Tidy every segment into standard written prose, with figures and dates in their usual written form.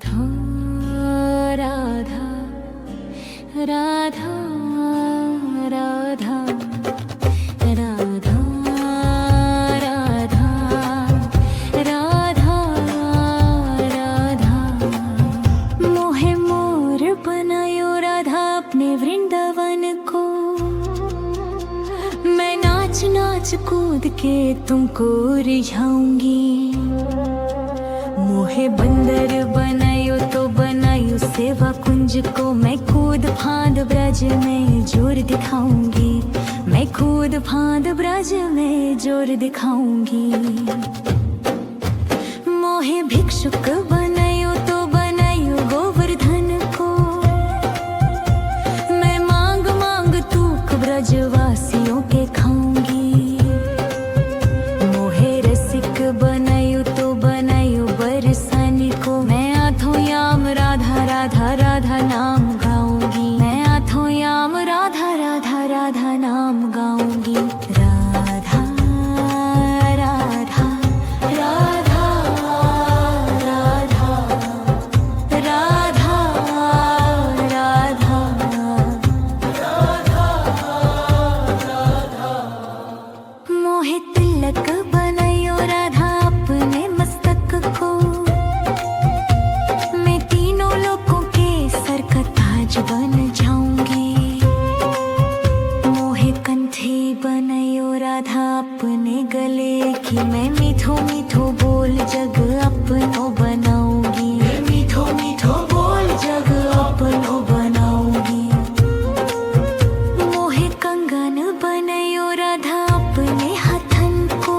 राधा राधा राधा राधा राधा राधा राधा राधा मोहे मोर बनायो राधा अपने वृंदावन को। मैं नाच नाच कूद के तुमको रिझाऊंगी। मोहे बंदर बनायो तो बनायो सेवा कुंज को। मैं कूद फांद ब्रज में जोर दिखाऊंगी। मैं कूद फांद ब्रज में जोर दिखाऊंगी। मोहे भिक्षुक बनायो तो बनायो गोवर्धन को। मैं मांग मांग तूक ब्रजवासियों के खाऊंगी। मोहे रसिक बनायो तो बनायो बरसाने को। मैं आठों याम राधा राधा राधा नाम गाऊंगी। मैं आठों याम राधा राधा राधा नाम गाऊंगी। राधा राधा राधा राधा राधा राधा मोहे तिलक बनायो राधा अपने मस्तक को। मैं तीनों लोगों के सर का ताज बन जाऊंगी। मोहे कंठी बनायो राधा अपने गले की। मैं मीठो मीठो बोल जग अपनो बनाऊंगी। मैं मीठो मीठो बोल जग अपनो बनाऊंगी। मोहे कंगन बनायो राधा अपने हाथन को।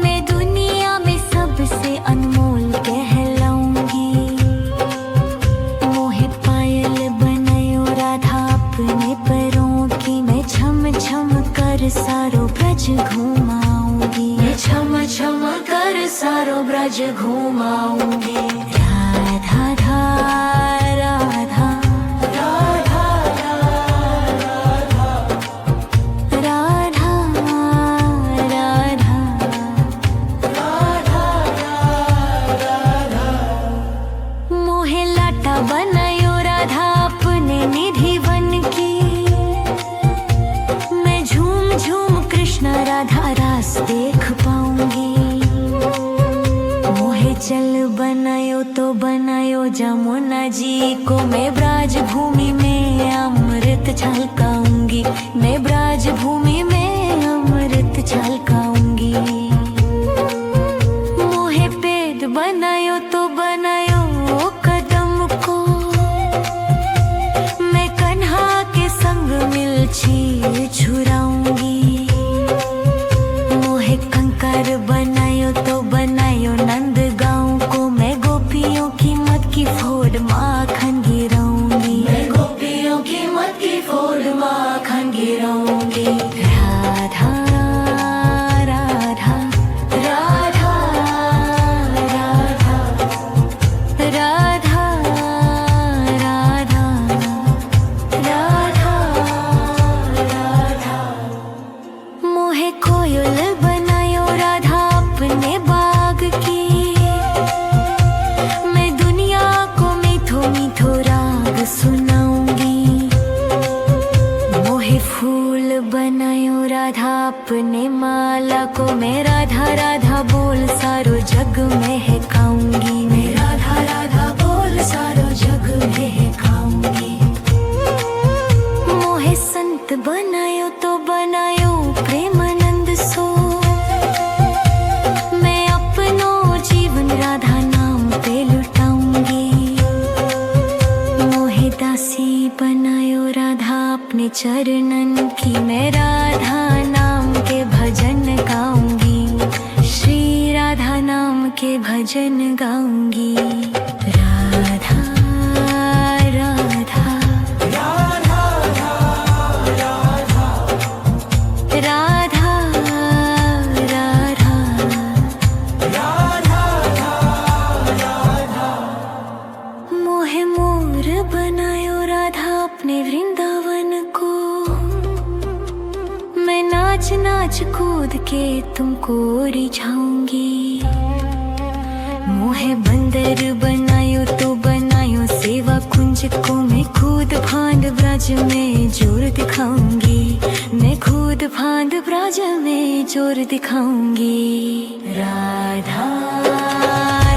मैं दुनिया में सबसे अनमोल कहलाऊंगी। मोहे पायल बनायो राधा अपने पैरों की। मैं छम छम कर सारो ब्रज घुमाऊंगी। मैं छम छम कर सारो ब्रज घुमाऊंगी। राधा राधा राधा राधा राधा मोहे लाटा बनायो राधा अपने निधि बन की। मैं झूम झूम कृष्ण राधा रास देख पाऊंगी। मोहे चल बनायो तो बनायो जमुना जी को। मैं ब्राज भूमि में अमृत छलकाऊंगी। मैं ब्राज भूमि में अमृत छलकाऊंगी। मोहे पेट बनायो तो बनायो कदम को। मैं कन्हा के संग मिलछी छुराऊंगी। मोहे कंकर बनायो तो बनायो नंद गाँव को। मैं गोपियों की मत की फोड़ माखन गिराऊंगी। मैं गोपियों की मत की फोड़ माखन गिराऊंगी। राधा राधा राधा राधा राधा राधा राधा मोहे कोयल बनायो राधा अपने बाग की। मैं दुनिया को मीठो मीठो राग सुनाऊंगी। मोहे फूल बनायो राधा अपने माला को। मैं राधा राधा बोल सारो जग महकाऊंगी। मैं राधा राधा बोल सारो जग महकाऊंगी। मोहे संत बनायो तो बनायो प्रेमानंद सो। मैं अपनो जीवन राधा नाम पे लुटाऊंगी। मोहे दासी बनायो राधा अपने चरणन की। मैं राधा नाम के भजन गाऊंगी। श्री राधा नाम के भजन गाऊंगी। राधा राधा राधा राधा मोहे मोर बनायो राधा अपने वृंदावन को। मैं नाच नाच कूद के तुमको रिझाऊंगी। मोहे मोहे बंदर बनायो तो बनायो सेवा कुंज को मैं खुद फांद ब्रज में जोर दिखाऊंगी, मैं खुद फांद ब्रज में जोर दिखाऊंगी। राधा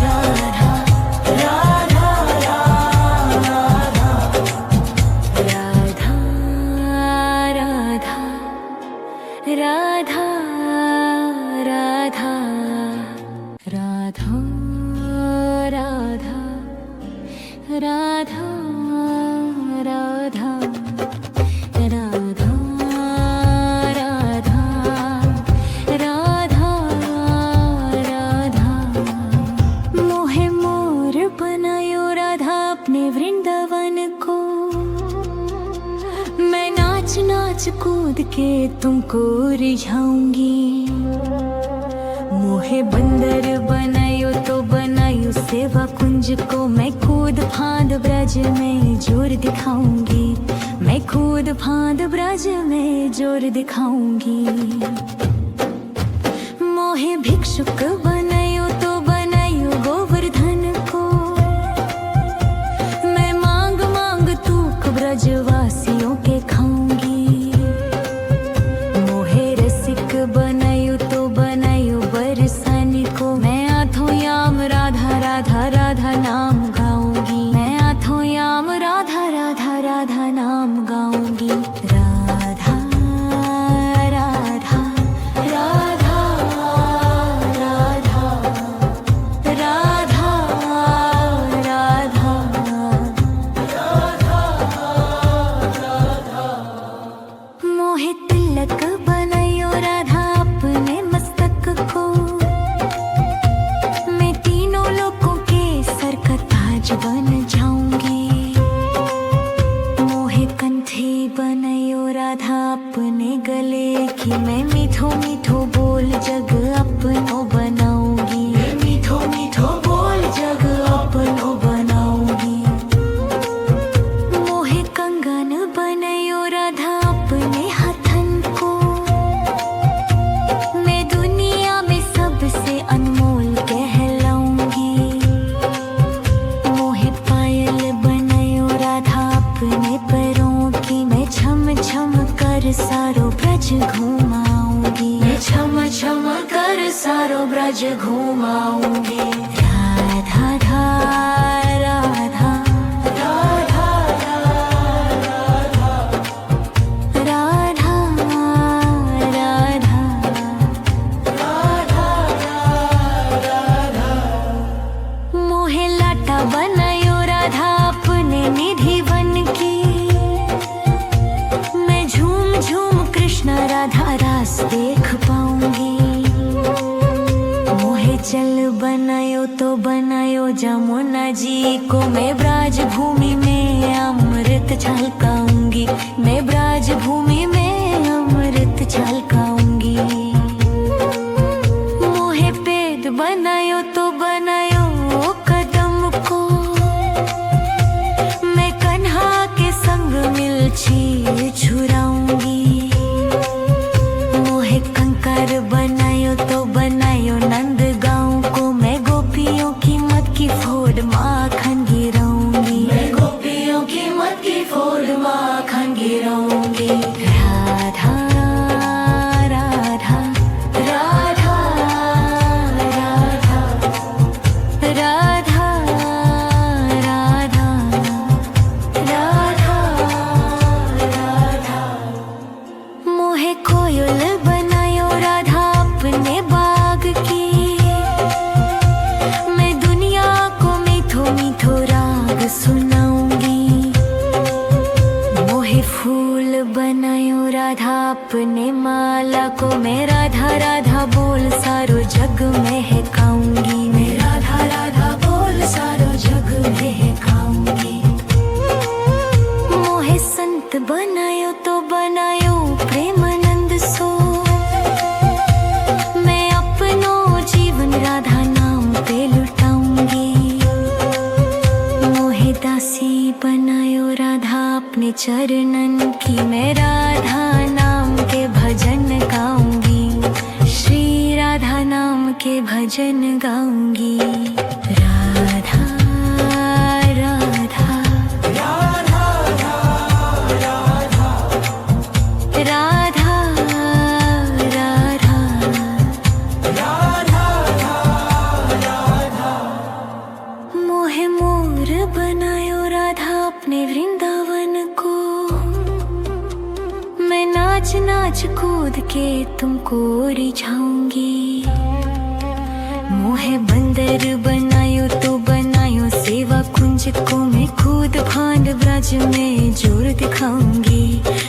राधा राधा राधा राधा राधा राधा राधा राधा राधा राधा राधा राधा राधा राधा मोहे मोर बनायो राधा अपने वृंदावन को, मैं नाच नाच कूद के तुमको रिझाऊंगी। मोहे बंदर बनायो तो बनायो सेवा कुंज को मैं खुद फांद ब्रज में जोर दिखाऊंगी, मैं खुद फांद ब्रज में जोर दिखाऊंगी। मोहे भिक्षुक बनायो तो बनायो गोवर्धन को, मैं मांग मांग तूक ब्रजवासियों के खाऊंगी। मोहे रसिक बनायो तो बनायो बरसाने को, मैं आठों याम राधा राधा राधा नाम गाऊंगी, मैं आठों याम राधा राधा राधा नाम गाऊंगी। राधा राधा राधा राधा राधा राधा मोहे तिलक बनायो राधा अपने मस्तक को, मैं तीनों लोगों के सर का ताज बन जाऊंगी। मोहे कंठी बनायो राधा अपने गले की, मैं मीठो मीठो बोल जग अपनो बनाऊंगी, मैं मीठो मीठो बोल जग अपनो बनाऊंगी। मोहे कंगन बनायो राधा अपने हाथन को, मैं दुनिया में सबसे अनमोल कहलाऊंगी। मोहे पायल बनायो राधा अपने पैरों की, मैं छम छम कर सारो ब्रज घुमाऊंगी, मैं छम छम कर सारो ब्रज घुमाऊंगी। राधा राधा राधा राधा राधा मोहे लाटा बनायो राधा अपने निधि बन की, मैं झूम झूम कृष्ण राधा रास देख पाऊंगी। मोहे जल बनायो तो बनायो जमुना जी को, मैं ब्राज भूमि में अमृत छलकाऊंगी, मैं ब्राज भूमि में अमृत छलकाऊंगी। मोहे पेड़ बनायो तो बनायो कदम को, मैं कन्हा के संग मिलछी छुराऊंगी। मोहे कंकर बनायो तो बनायो नंद गांव को, मैं गोपियों की मत की फोड़ माखन गिराऊंगी, मैं गोपियों की मत की फोड़ माखन गिराऊंगी। राधा राधा राधा राधा राधा राधा राधा मोहे कोयल बनायो राधा अपने बाग की, मैं दुनिया को मीठो मीठो राग सुनाऊंगी। मोहे फूल बनायो राधा अपने माला को, मैं राधा राधा बोल सारो जग महकाऊंगी, मैं राधा राधा बोल सारो जग महकाऊंगी। मोहे संत बनायो तो बनायो प्रेमानंद सो, मैं अपनो जीवन राधा नाम पे लुटाऊंगी। मोहे दासी बनायो राधा अपने चरणन की, मैं राधा नाम के भजन गाऊंगी, श्री राधा नाम के भजन गाऊंगी। तुमको रिझाऊंगी। मोहे बंदर बनायो तो बनायो सेवा कुंज को मैं खुद फांद ब्रज में जोर दिखाऊंगी।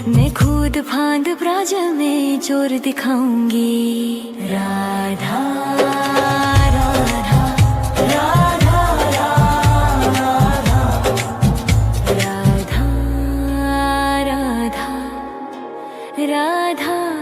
मैं खुद फांद ब्रज में जोर दिखाऊंगी। राधा